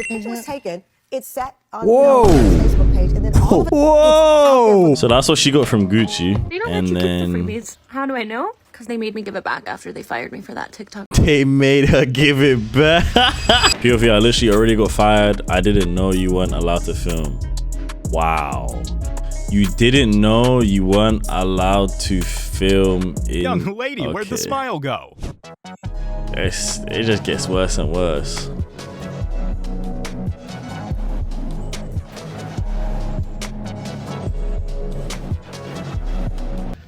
picture was taken. It's set on his Facebook page, and then all of Whoa! So that's what she got from Gucci. You know, And then the freebies. How do I know? Because they made me give it back after they fired me for that TikTok. they made her give it back. POV, I literally already got fired. I didn't know you weren't allowed to film. Wow. You didn't know you weren't allowed to film in... Young lady, where'd the smile go? It just gets worse and worse.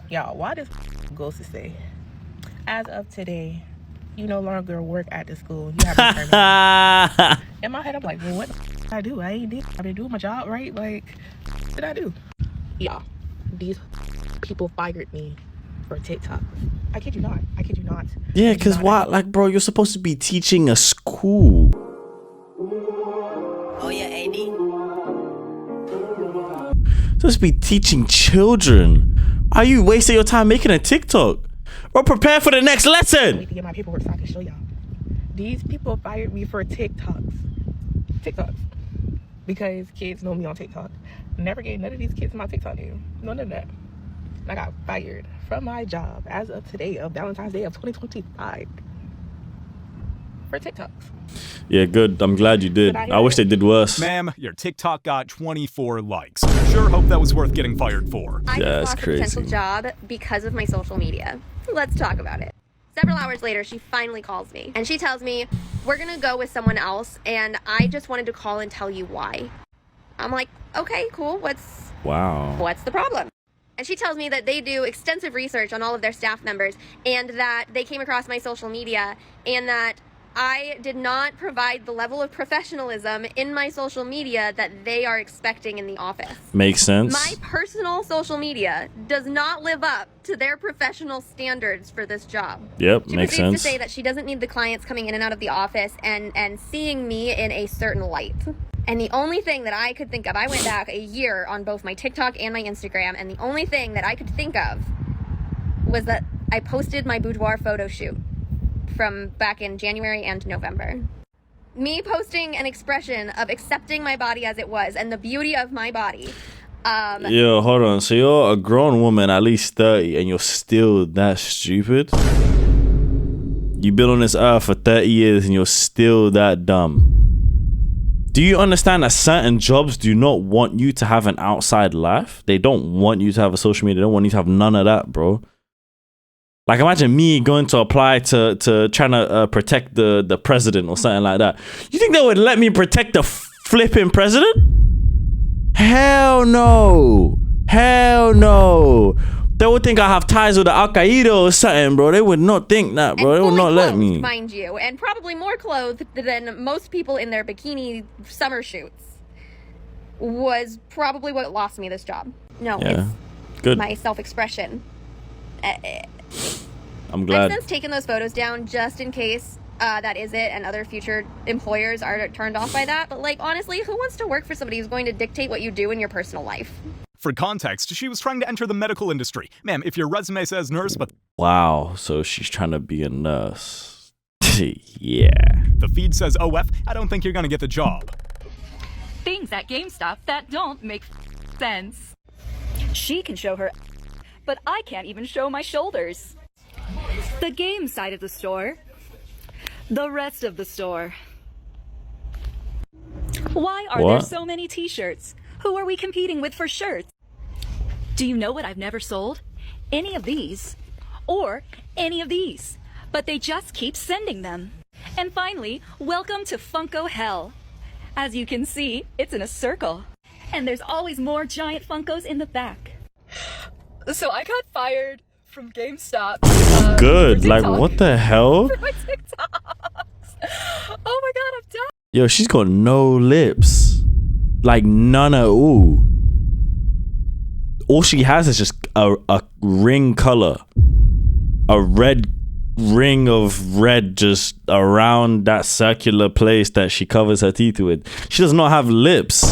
Y'all, why does goes to say, as of today, you no longer work at the school. You have to terminate. In my head, I'm like, well, what did I do? I've been doing my job, right? Like, what did I do? Y'all, these people fired me for TikTok. I kid you not. I kid you not. Yeah, because why? Like, bro, you're supposed to be teaching a school. Oh yeah, AD. Supposed to be teaching children. Are you wasting your time making a TikTok? Or prepare for the next lesson. I need to get my paperwork so I can show y'all. These people fired me for TikToks. Because kids know me on TikTok. Never gave none of these kids my TikTok name. None of that. I got fired from my job as of today, of Valentine's Day of 2025. For TikToks. Yeah, good. I'm glad you did. I wish they did worse. Ma'am, your TikTok got 24 likes. Sure hope that was worth getting fired for. I Yeah, just it's lost a potential crazy. job because of my social media. Let's talk about it. Several hours later, she finally calls me and she tells me, we're gonna go with someone else and I just wanted to call and tell you why. I'm like, okay, cool. What's the problem? And she tells me that they do extensive research on all of their staff members and that they came across my social media and that I did not provide the level of professionalism in my social media that they are expecting in the office. Makes sense. My personal social media does not live up to their professional standards for this job. Yep, She makes proceeds sense. to say that she doesn't need the clients coming in and out of the office and seeing me in a certain light. And the only thing that I could think of, I went back a year on both my TikTok and my Instagram, and the only thing that I could think of was that I posted my boudoir photo shoot from back in January and November. Me posting an expression of accepting my body as it was and the beauty of my body. Yo, hold on. So you're a grown woman, at least 30, and you're still that stupid? You've been on this earth for 30 years and you're still that dumb. Do you understand that certain jobs do not want you to have an outside life? They don't want you to have a social media. They don't want you to have none of that, bro. Like, imagine me going to apply to trying to protect the president or something like that. You think they would let me protect the flipping president? Hell no. Hell no. They would think I have ties with the Al Qaeda or something, bro. They would not think that, bro. They would not let me. Mind you, and probably more clothed than most people in their bikini summer shoots was probably what lost me this job. No, Yeah. it's Good. my self-expression. I'm glad. I've since taken those photos down just in case that is it and other future employers are turned off by that. But like, honestly, who wants to work for somebody who's going to dictate what you do in your personal life? For context, she was trying to enter the medical industry. Ma'am, if your resume says nurse, but... Wow, so she's trying to be a nurse. Yeah. The feed says OF, I don't think you're gonna get the job. Things at GameStop that don't make sense. She can show her, but I can't even show my shoulders. The game side of the store. The rest of the store. Why are there so many t-shirts? Who are we competing with for shirts? Do you know what I've never sold? Any of these. Or any of these. But they just keep sending them. And finally, welcome to Funko Hell. As you can see, it's in a circle. And there's always more giant Funkos in the back. So I got fired from GameStop. Good. Like, what the hell? For my TikToks. Oh my god, I'm done. Yo, she's got no lips. Like, none at all. All she has is just a ring color. A red ring of red just around that circular place that she covers her teeth with. She does not have lips.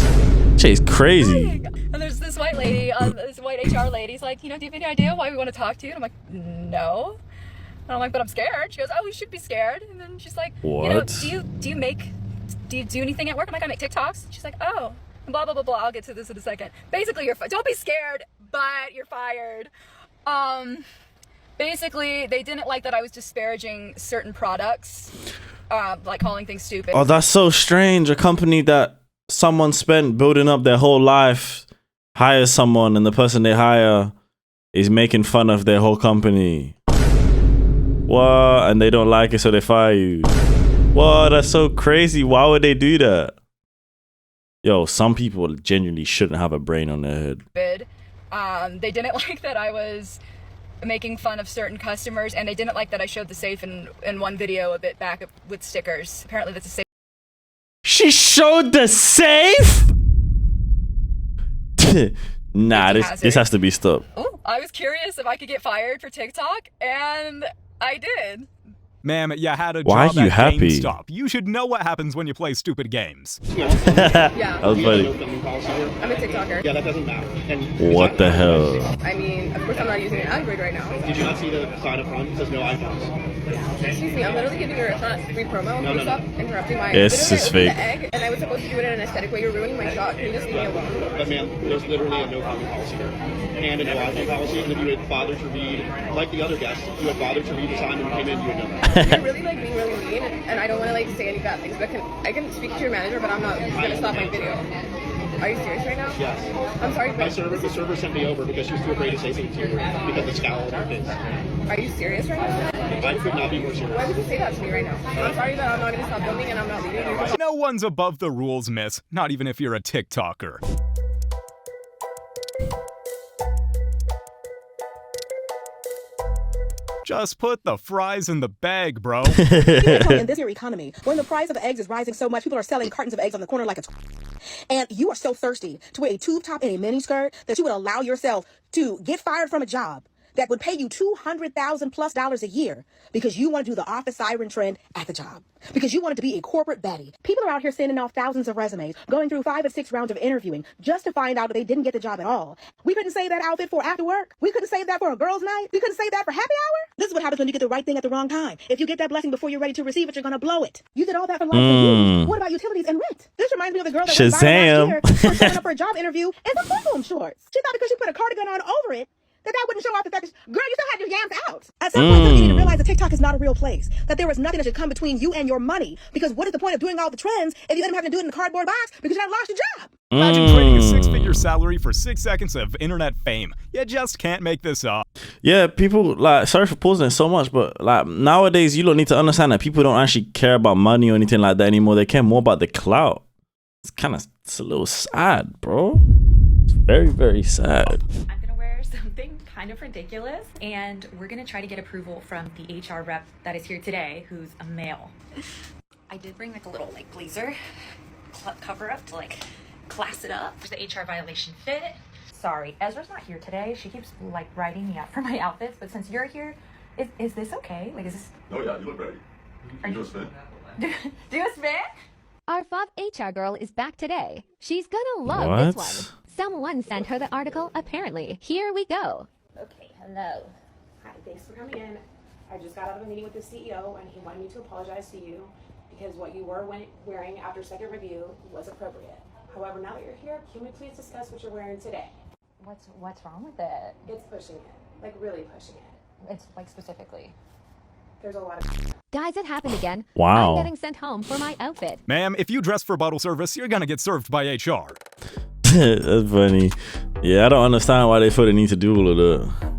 She's crazy. And there's this white lady, this white HR lady's like, you know, do you have any idea why we want to talk to you? And I'm like, no. And I'm like, but I'm scared. She goes, oh, we should be scared. And then she's like, What? you know, do you make do you do anything at work? I'm like, I make TikToks. She's like, oh, blah, blah, blah, blah. I'll get to this in a second. Basically, don't be scared, but you're fired. Basically, they didn't like that I was disparaging certain products, like calling things stupid. Oh, that's so strange. A company that someone spent building up their whole life hires someone, and the person they hire is making fun of their whole company. What? And they don't like it, so they fire you. What? That's so crazy. Why would they do that? Yo, some people genuinely shouldn't have a brain on their head. They didn't like that I was making fun of certain customers, and they didn't like that I showed the safe in one video a bit back with stickers. Apparently that's a safe. She showed the safe? Nah, this has to be stopped. Oh, I was curious if I could get fired for TikTok, and I did. Ma'am, you had a Why job are you at happy? GameStop. You should know what happens when you play stupid games. Yeah. That was funny. I'm a TikToker. Yeah, that doesn't matter. And What the hell? I mean, of course I'm not using an Android right now. did you not see the sign up front? It says no iPhones. Excuse me, I'm literally giving you a free promo. No, no, Stop no. interrupting my. It's literally, just I opened fake. The egg, and I was supposed to do it in an aesthetic way. You're ruining my shot. Can you just leave me alone? But ma'am, there's literally a no comment policy there. And a no iPhone policy. And if you had bothered to read, like the other guests, if you had bothered to read the sign when you came in, you would know that. You're really like being really mean, and I don't want to like say any bad things, but I can speak to your manager, but I'm not gonna stop my video. Are you serious right now? Yes. I'm sorry, but The server sent me over because she was too afraid to say something to you because the scowl on her face. are you serious right now? I could not be more serious. Why would you say that to me right now? I'm sorry that I'm not gonna stop filming and I'm not leaving you. No one's above the rules, miss. Not even if you're a TikToker. Just put the fries in the bag, bro. In this year economy, when the price of eggs is rising so much, people are selling cartons of eggs on the corner like it's and you are so thirsty to wear a tube top and a mini skirt that you would allow yourself to get fired from a job that would pay you $200,000+ a year because you want to do the office siren trend at the job, because you wanted to be a corporate baddie. People are out here sending off thousands of resumes, going through 5 or 6 rounds of interviewing just to find out that they didn't get the job at all. We couldn't save that outfit for after work. We couldn't save that for a girls' night. We couldn't save that for happy hour. This is what happens when you get the right thing at the wrong time. If you get that blessing before you're ready to receive it, you're gonna blow it. You did all that for life and use. What about utilities and rent? This reminds me of the girl that went viral last year for showing up for a job interview in some boom shorts. She thought because she put a cardigan on over it, that wouldn't show off the fact that, girl, you still had your yams out. At some point, you need to realize that TikTok is not a real place. That there is nothing that should come between you and your money. Because what is the point of doing all the trends if you end up having to do it in a cardboard box because you have lost your job? Imagine trading a 6-figure salary for 6 seconds of internet fame. You just can't make this up. Yeah, people, like, sorry for pausing it so much, but like nowadays you don't need to understand that people don't actually care about money or anything like that anymore. They care more about the clout. It's a little sad, bro. It's very, very sad. I'm gonna wear something kind of ridiculous, and we're gonna try to get approval from the HR rep that is here today, who's a male. I did bring like a little like blazer cover up to like class it up. There's the HR violation fit. Sorry, Ezra's not here today. She keeps like writing me out for my outfits, but since you're here, is this okay? Like, is this? Oh yeah, you look ready. You do a spin. Do a spin? Our Fob HR girl is back today. She's gonna love this one. Someone sent her the article, apparently. Here we go. Okay, hello. Hi, thanks for coming in. I just got out of a meeting with the CEO and he wanted me to apologize to you because what you were wearing after second review was appropriate. However, now that you're here, can we please discuss what you're wearing today? What's wrong with it? It's pushing it, like really pushing it. It's like specifically. There's a lot of Guys, it happened again. Wow. I'm getting sent home for my outfit. Ma'am, if you dress for bottle service, you're gonna get served by HR. That's funny. Yeah, I don't understand why they feel the need to do all of that.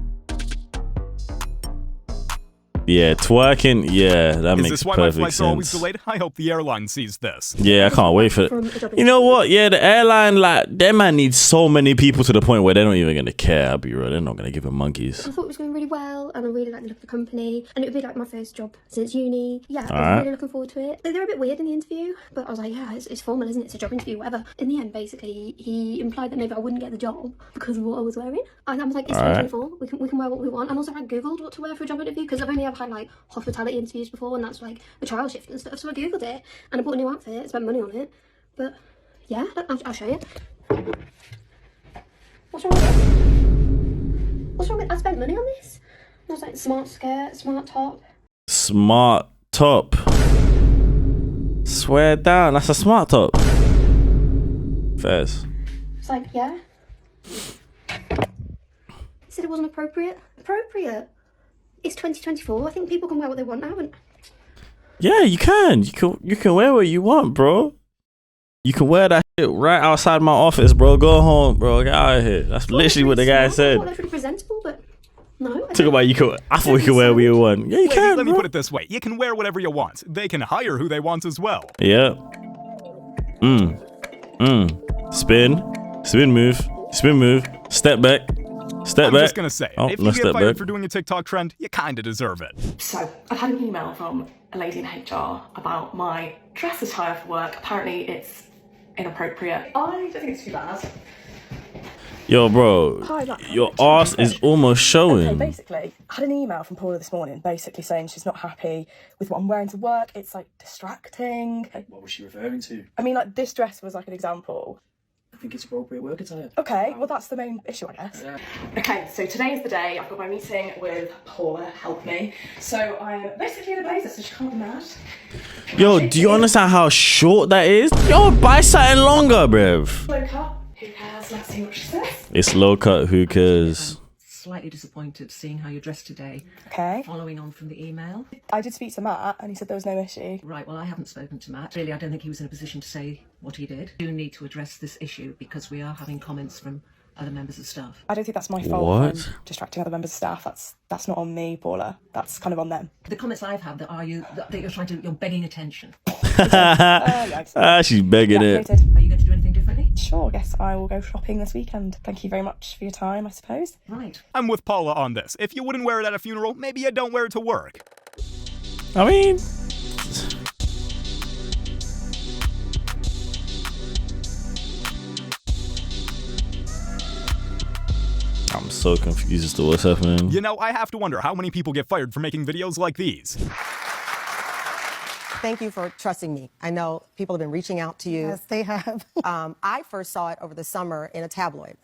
Yeah, twerking. Yeah, that Is makes this why my perfect flights are always sense. delayed? I hope the airline sees this. Yeah, I can't wait for it. You know what? Yeah, the airline, like, that man needs so many people to the point where they're not even gonna care. I'll be real, they're not gonna give him monkeys. I thought it was going really well, and I really like the look of the company, and it would be like my first job since uni. Yeah, I was Alright. really looking forward to it. They were a bit weird in the interview, but I was like, yeah, it's formal, isn't it? It's a job interview, whatever. In the end, basically, he implied that maybe I wouldn't get the job because of what I was wearing, and I was like, it's Alright. 2024. We can wear what we want. And also, I googled what to wear for a job interview because I've only ever had like hospitality interviews before, and that's like a trial shift and stuff. So I googled it, and I bought a new outfit, spent money on it. But yeah, I'll show you. What's wrong with this? What's wrong with? I spent money on this. I was like, smart skirt, smart top. Smart top. Swear down. That's a smart top. Fabs. It's like, yeah. He said it wasn't appropriate. Appropriate? It's 2024. I think people can wear what they want now. And Yeah, you can. You can wear what you want, bro. You can wear that shit right outside my office, bro. Go home, bro. Get out of here. That's literally what the guy said. I thought that's really presentable, but no. Talk about you can. I thought you could wear what you want. Yeah, you can. Let me put it this way: you can wear whatever you want. They can hire who they want as well. Yeah. Spin move. Spin move. Step back. Step I'm back. just gonna say, if you get fired for doing a TikTok trend, you kinda deserve it. So, I've had an email from a lady in HR about my dress attire for work. Apparently, it's inappropriate. I don't think it's too bad. Yo, bro, your ass is almost showing. Okay, basically, I had an email from Paula this morning, basically saying she's not happy with what I'm wearing to work. It's like distracting. What was she referring to? I mean, like this dress was like an example. I think it's appropriate work attire. Okay, well that's the main issue, I guess. Yeah. Okay, so today is the day. I've got my meeting with Paula, help me. So I'm basically in a blazer, so she can't be mad. Yo, do you understand how short that is? Yo, buy something longer, bruv. Low cut, who cares? Let's see what she says. It's low cut, who cares? Slightly disappointed seeing how you're dressed today. Okay. Following on from the email. I did speak to Matt and he said there was no issue. Right, well, I haven't spoken to Matt. Really, I don't think he was in a position to say what he did. We do need to address this issue because we are having comments from other members of staff. I don't think that's my fault. What? For distracting other members of staff. That's not on me, Paula. That's kind of on them. The comments I've had that you're begging attention. She's begging it. Noted. Are you going to do anything differently? Sure, guess I will go shopping this weekend. Thank you very much for your time, I suppose. Right. I'm with Paula on this. If you wouldn't wear it at a funeral, maybe you don't wear it to work. I mean, I'm so confused as to what's happening. You know, I have to wonder how many people get fired for making videos like these. Thank you for trusting me. I know people have been reaching out to you. Yes, they have. I first saw it over the summer in a tabloid.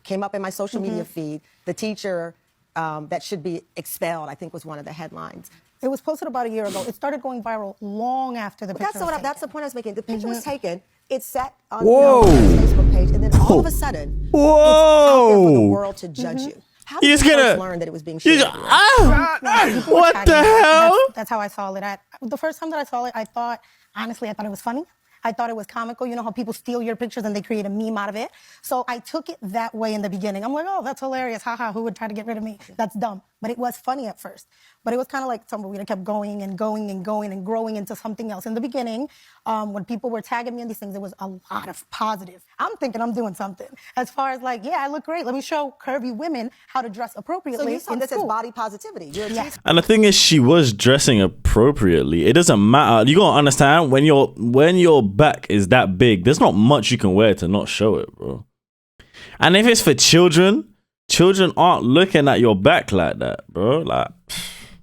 Came up in my social media feed. The teacher that should be expelled, I think, was one of the headlines. It was posted about a year ago. It started going viral long after the picture was taken. That's the point I was making. The picture was taken. It's set on Whoa. his Facebook page, and then all of a sudden, it's out there for the world to judge you. How did you first learn that it was being shared? What the hell? That's how I saw it. The first time that I saw it, I thought it was funny. I thought it was comical. You know how people steal your pictures and they create a meme out of it? So I took it that way in the beginning. I'm like, oh, that's hilarious. Haha, who would try to get rid of me? That's dumb. But it was funny at first. But it was kind of like something we kept going and going and going and growing into something else. In the beginning, when people were tagging me in these things, it was a lot of positive. I'm thinking I'm doing something. As far as like, yeah, I look great. Let me show curvy women how to dress appropriately. So you saw this as body positivity. Yes. And the thing is, she was dressing appropriately. It doesn't matter. You gotta understand, when your back is that big, there's not much you can wear to not show it, bro. And if it's for children aren't looking at your back like that, bro. Like,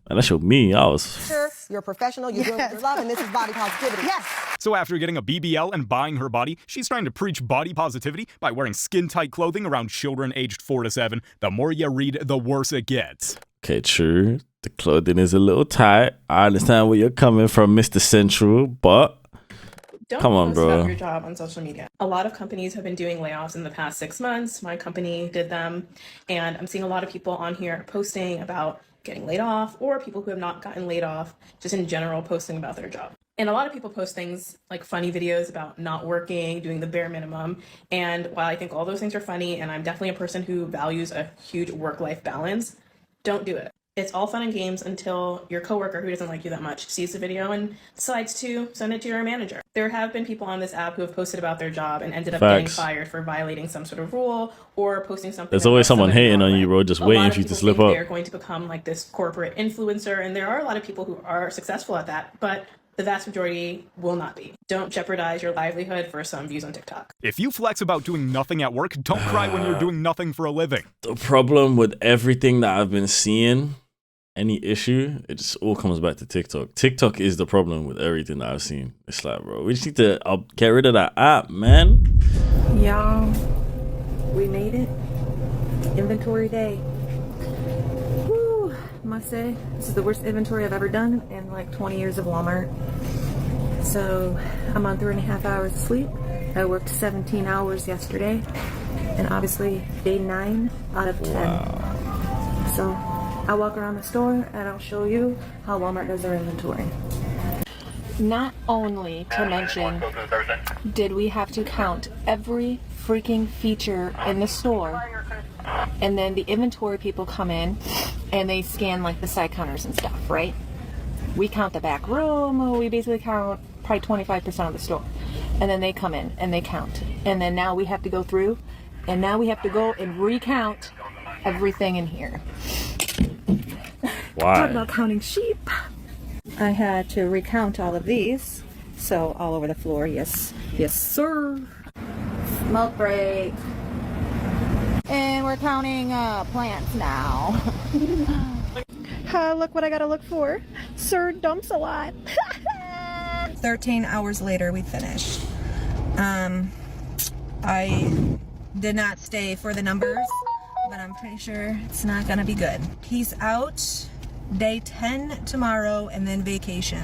unless you're me, You're a professional, you're doing what you love, and this is body positivity. Yes. So after getting a BBL and buying her body, she's trying to preach body positivity by wearing skin-tight clothing around children aged 4 to 7. The more you read, the worse it gets. Okay, true. The clothing is a little tight. I understand where you're coming from, Mr. Central, but Don't come on, post bro. about your job on social media. A lot of companies have been doing layoffs in the past 6 months. My company did them, and I'm seeing a lot of people on here posting about getting laid off, or people who have not gotten laid off, just in general posting about their job. And a lot of people post things like funny videos about not working, doing the bare minimum. And while I think all those things are funny, and I'm definitely a person who values a huge work-life balance, don't do it. It's all fun and games until your coworker who doesn't like you that much sees the video and decides to send it to your manager. There have been people on this app who have posted about their job and ended up getting fired for violating some sort of rule or posting something. There's always someone hating on you, bro, just waiting for you to slip up. They're going to become like this corporate influencer, and there are a lot of people who are successful at that, but the vast majority will not be. Don't jeopardize your livelihood for some views on TikTok. If you flex about doing nothing at work, don't cry when you're doing nothing for a living. The problem with everything that I've been seeing, any issue, it just all comes back to TikTok. TikTok is the problem with everything that I've seen. It's like, bro, we just need to get rid of that app, man. Y'all, we made it. Inventory day. Whew, must say, this is the worst inventory I've ever done in like 20 years of Walmart. So I'm on 3.5 hours of sleep. I worked 17 hours yesterday, and obviously day 9 out of 10. Wow. So I'll walk around the store and I'll show you how Walmart does their inventory. Not only to mention, did we have to count every freaking feature in the store, and then the inventory people come in and they scan like the side counters and stuff, right? We count the back room, we basically count probably 25% of the store. And then they come in and they count. And then now we have to go through, and now we have to go and recount everything in here. Why? Talk about counting sheep. I had to recount all of these. So all over the floor, yes. Yes, sir. Smoke break. And we're counting plants now. Look what I gotta look for. Sir dumps a lot. 13 hours later, we finished. I did not stay for the numbers, but I'm pretty sure it's not gonna be good. Peace out. Day 10 tomorrow, and then vacation.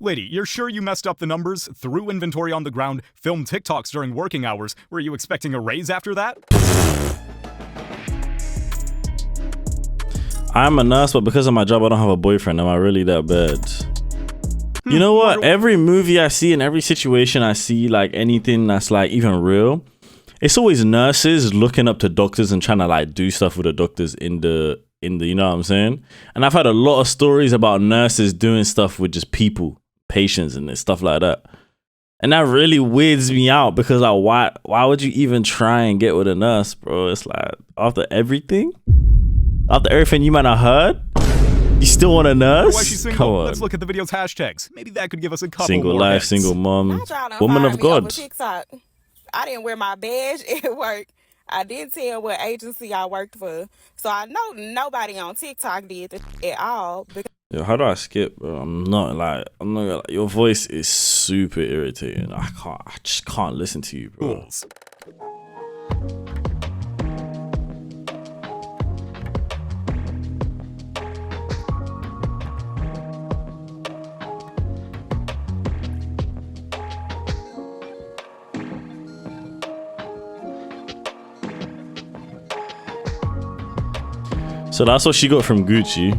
Lady, you're sure you messed up the numbers, threw inventory on the ground, filmed TikToks during working hours? Were you expecting a raise after that? I'm a nurse, but because of my job, I don't have a boyfriend. Am I really that bad? You know what? Every movie I see and every situation I see, like anything that's like even real, it's always nurses looking up to doctors and trying to like do stuff with the doctors in the, you know what I'm saying? And I've had a lot of stories about nurses doing stuff with just people, patients and stuff like that. And that really weirds me out because like, why would you even try and get with a nurse, bro? It's like, after everything you might have heard, you still want a nurse? Why she's single? Come on. Let's look at the video's hashtags. Maybe that could give us a couple Single more life, hits. single mom, Not y'all done woman fired of me over God. TikTok. I didn't wear my badge at work. I didn't tell what agency I worked for. So I know nobody on TikTok did this at all. Yo, how do I skip, bro? I'm not gonna lie. Your voice is super irritating. I just can't listen to you, bro. Rules. So that's what she got from Gucci,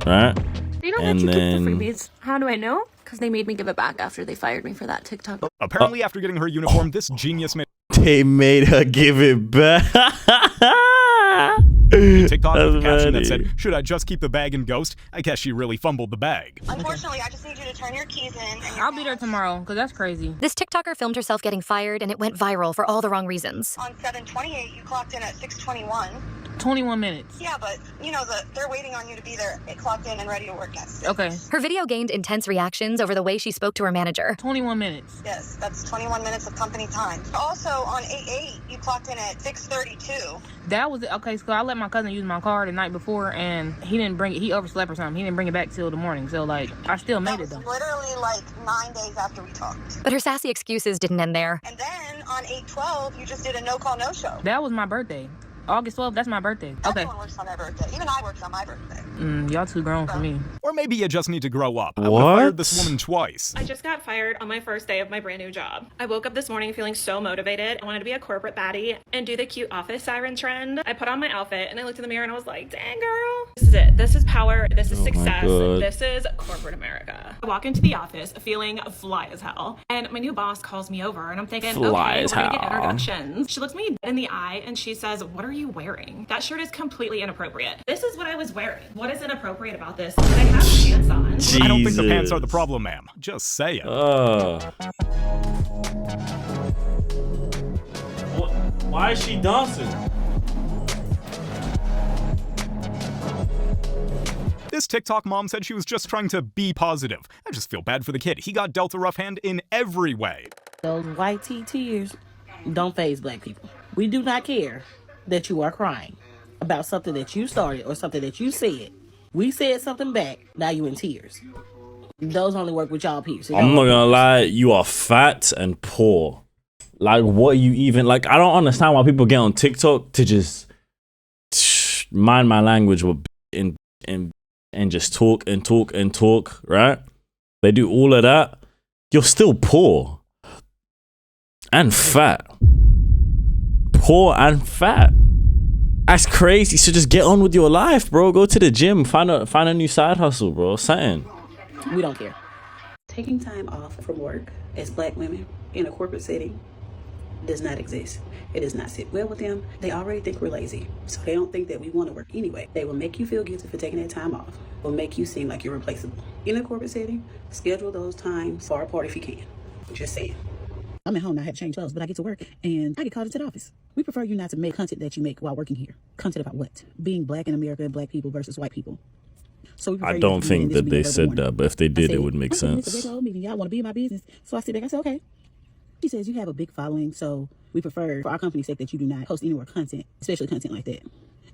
right? You know And that you then keep the freebies. How do I know? Because they made me give it back after they fired me for that TikTok. Apparently, after getting her uniform, this genius made they made her give it back. a TikTok with a caption that funny. said, "Should I just keep the bag and ghost? I guess she really fumbled the bag." Unfortunately, I just need you to turn your keys in. I'll be there tomorrow, because that's crazy. This TikToker filmed herself getting fired, and it went viral for all the wrong reasons. On 7/28, you clocked in at 6:21. 21 minutes. Yeah, but you know they're waiting on you to be there, clocked in and ready to work next. Okay. Her video gained intense reactions over the way she spoke to her manager. 21 minutes. Yes, that's 21 minutes of company time. Also, on 8/8, you clocked in at 6:32. That was okay. So I let my cousin use my car the night before, and he didn't bring it. He overslept or something. He didn't bring it back till the morning. So like, I still made it though. Literally like 9 days after we talked. But her sassy excuses didn't end there. And then on 8/12, you just did a no call, no show. That was my birthday. August 12th, that's my birthday. Okay. Everyone works on their birthday. Even I worked on my birthday. Y'all too grown for me. Or maybe you just need to grow up. I What? would've fired this woman twice. I just got fired on my first day of my brand new job. I woke up this morning feeling so motivated. I wanted to be a corporate baddie and do the cute office siren trend. I put on my outfit and I looked in the mirror and I was like, dang girl. This is it. This is power. This is success. God. This is corporate America. I walk into the office feeling fly as hell. And my new boss calls me over and I'm thinking, Fly okay, as we're gonna get hell. introductions. She looks me in the eye and she says, what are you wearing? That shirt is completely inappropriate. This is what I was wearing. What is inappropriate about this? I have pants on. I don't think the pants Jesus. are the problem, ma'am. Just saying. Why is she dancing? This TikTok mom said she was just trying to be positive. I just feel bad for the kid. He got dealt a rough hand in every way. Those white tears don't faze black people. We do not care that you are crying about something that you started or something that you said. We said something back, now you in tears. Those only work with y'all peers. I'm not gonna lie, you are fat and poor. Like, what you even like? I don't understand why people get on TikTok to just mind my language with and just talk and talk and talk, right? They do all of that. You're still poor and fat. Poor and fat. That's crazy. So just get on with your life, bro. Go to the gym. Find a new side hustle, bro. Something. We don't care. Taking time off from work as black women in a corporate setting does not exist. It does not sit well with them. They already think we're lazy, so they don't think that we want to work anyway. They will make you feel guilty for taking that time off. Will make you seem like you're replaceable. In a corporate setting, schedule those times far apart if you can. Just saying. I'm at home, I had to change clothes, but I get to work and I get called into the office. We prefer you not to make content that you make while working here. Content about what? Being black in America, black people versus white people. So I don't think that they said that, but if they did, it would make sense. It's a regular meeting. Y'all want to be in my business? So I sit back. I said, okay. She says you have a big following, so we prefer, for our company's sake, that you do not post any more content, especially content like that.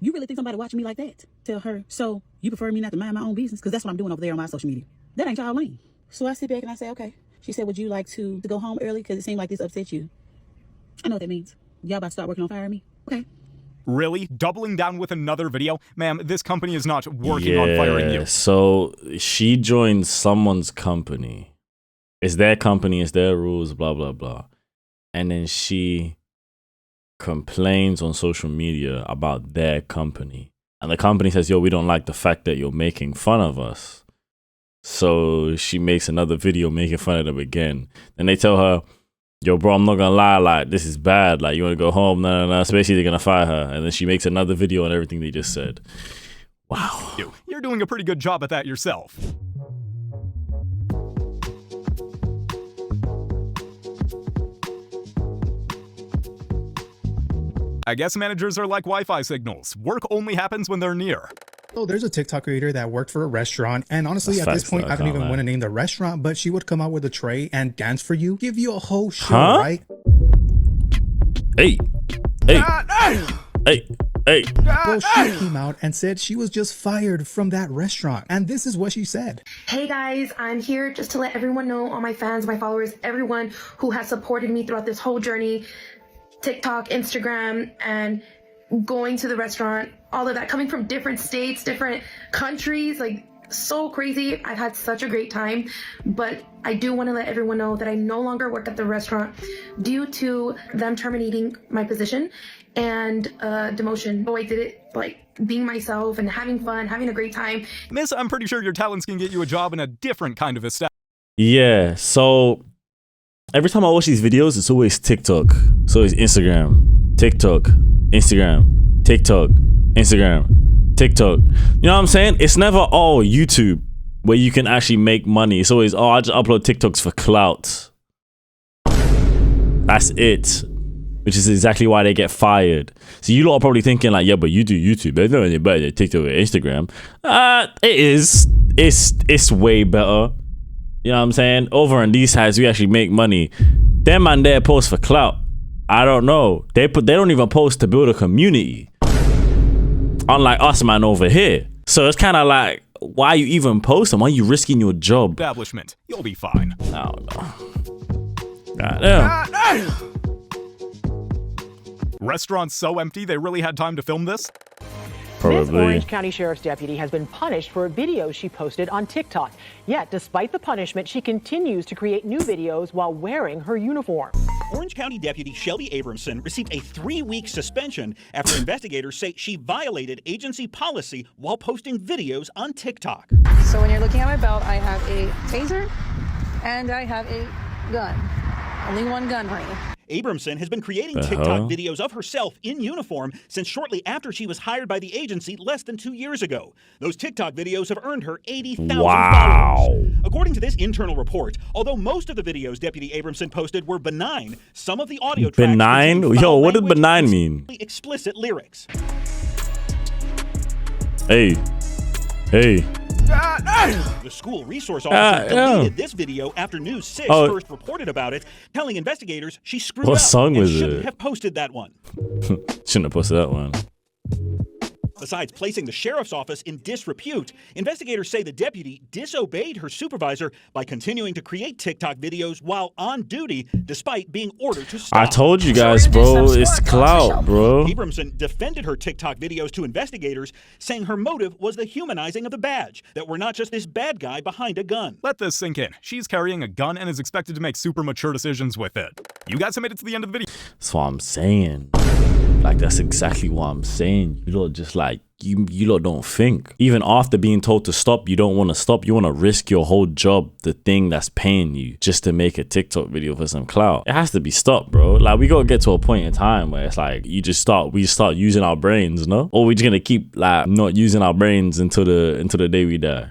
You really think somebody watching me like that? Tell her. So you prefer me not to mind my own business? Because that's what I'm doing over there on my social media. That ain't y'all lane. So I sit back and I say, okay. She said, would you like to go home early? Because it seemed like this upset you. I know what that means. Y'all about to start working on firing me? Okay. Really? Doubling down with another video? Ma'am, this company is not working on firing you. So she joined someone's company. It's their company, it's their rules, blah, blah, blah. And then she complains on social media about their company. And the company says, yo, we don't like the fact that you're making fun of us. So she makes another video making fun of them again. Then they tell her, yo, bro, I'm not gonna lie, like, this is bad. Like, you wanna go home? No. So basically, they're gonna fire her. And then she makes another video on everything they just said. Wow. You're doing a pretty good job at that yourself. I guess managers are like Wi-Fi signals. Work only happens when they're near. So there's a TikTok creator that worked for a restaurant, and honestly, at this point, I don't even want to name the restaurant, but she would come out with a tray and dance for you, give you a whole show, right? Hey. Well, she came out and said she was just fired from that restaurant, and this is what she said. Hey guys, I'm here just to let everyone know, all my fans, my followers, everyone who has supported me throughout this whole journey, TikTok, Instagram, and going to the restaurant, all of that, coming from different states, different countries, like so crazy. I've had such a great time, but I do want to let everyone know that I no longer work at the restaurant due to them terminating my position and demotion. So I did it like being myself and having fun, having a great time. Miss, I'm pretty sure your talents can get you a job in a different kind of establishment. Yeah, so every time I watch these videos, it's always TikTok. So it's Instagram, TikTok, Instagram, TikTok, Instagram, TikTok. You know what I'm saying? It's never all YouTube where you can actually make money. It's always, oh, I just upload TikToks for clout. That's it. Which is exactly why they get fired. So you lot are probably thinking like, yeah, but you do YouTube. There's no anything better than TikTok or Instagram. It is. It's way better. You know what I'm saying? Over on these sides, we actually make money. Them man there post for clout. I don't know. They don't even post to build a community. Unlike us, man, over here. So it's kind of like, why are you even posting? Why are you risking your job? Establishment. You'll be fine. I don't know. Goddamn. Restaurants so empty they really had time to film this? This Orange County Sheriff's deputy has been punished for a video she posted on TikTok. Yet, despite the punishment, she continues to create new videos while wearing her uniform. Orange County Deputy Shelby Abramson received a 3-week suspension after investigators say she violated agency policy while posting videos on TikTok. So when you're looking at my belt, I have a taser and I have a gun. Only one gun, honey. Abramson has been creating TikTok videos of herself in uniform since shortly after she was hired by the agency less than 2 years ago. Those TikTok videos have earned her 80,000 followers. According to this internal report, although most of the videos Deputy Abramson posted were benign, some of the audio tracks benign? Yo, what does benign mean? Explicit lyrics. Hey. The school resource officer deleted this video after News 6 first reported about it, telling investigators she screwed up song and was shouldn't it? have posted that one. Shouldn't have posted that one. Besides placing the sheriff's office in disrepute, investigators say the deputy disobeyed her supervisor by continuing to create TikTok videos while on duty, despite being ordered to stop. I told you guys, bro, it's Clout, bro. Abramson defended her TikTok videos to investigators, saying her motive was the humanizing of the badge, that we're not just this bad guy behind a gun. Let this sink in. She's carrying a gun and is expected to make super mature decisions with it. You guys have made it to the end of the video. That's what I'm saying. Like, that's exactly what I'm saying. You lot just like, you lot don't think. Even after being told to stop, you don't want to stop. You want to risk your whole job, the thing that's paying you, just to make a TikTok video for some clout. It has to be stopped, bro. Like, we gotta get to a point in time where it's like, we just start using our brains, no? Or we're just gonna keep like not using our brains until the day we die.